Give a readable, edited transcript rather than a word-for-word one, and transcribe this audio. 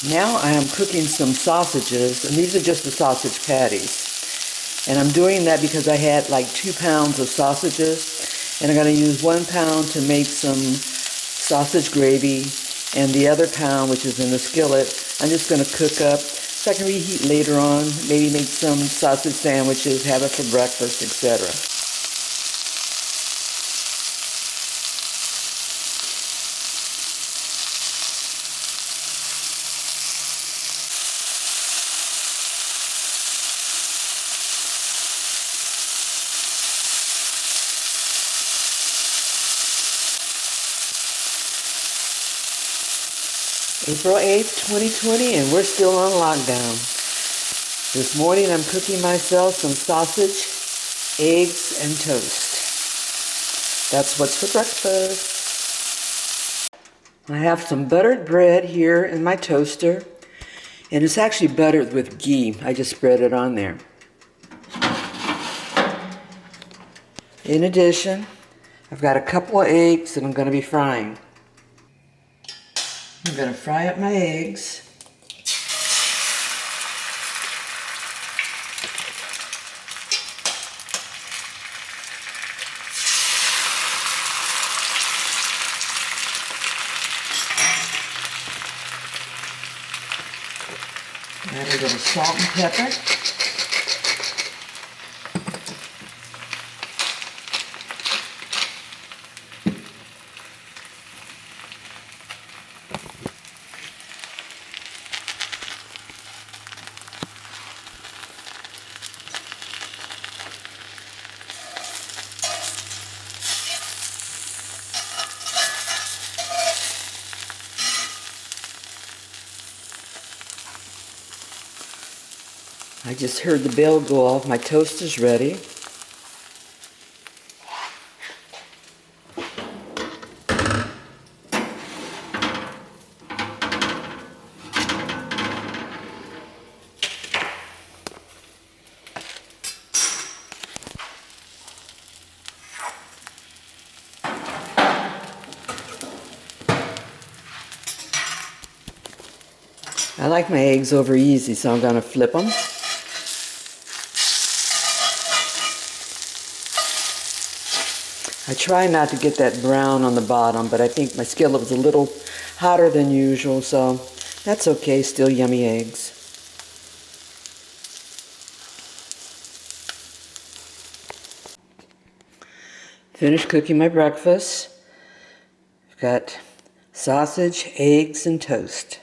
Now I am cooking some sausages, and these are just the sausage patties. And I'm doing that because I had like 2 pounds of sausages, and I'm going to use 1 pound to make some sausage gravy, and the other pound, which is in the skillet, I'm just going to cook up so I can reheat later on, maybe make some sausage sandwiches, have it for breakfast, etc. April 8th, 2020, and we're still on lockdown. This morning I'm cooking myself some sausage, eggs, and toast. That's what's for breakfast. I have some buttered bread here in my toaster, and it's actually buttered with ghee. I just spread it on there. In addition, I've got a couple of eggs that I'm going to be frying. I'm going to fry up my eggs. Add a little salt and pepper. I just heard the bell go off. My toast is ready. I like my eggs over easy, so I'm going to flip them. I try not to get that brown on the bottom, but I think my skillet was a little hotter than usual, so that's okay. Still yummy eggs. Finished cooking my breakfast. I've got sausage, eggs, and toast.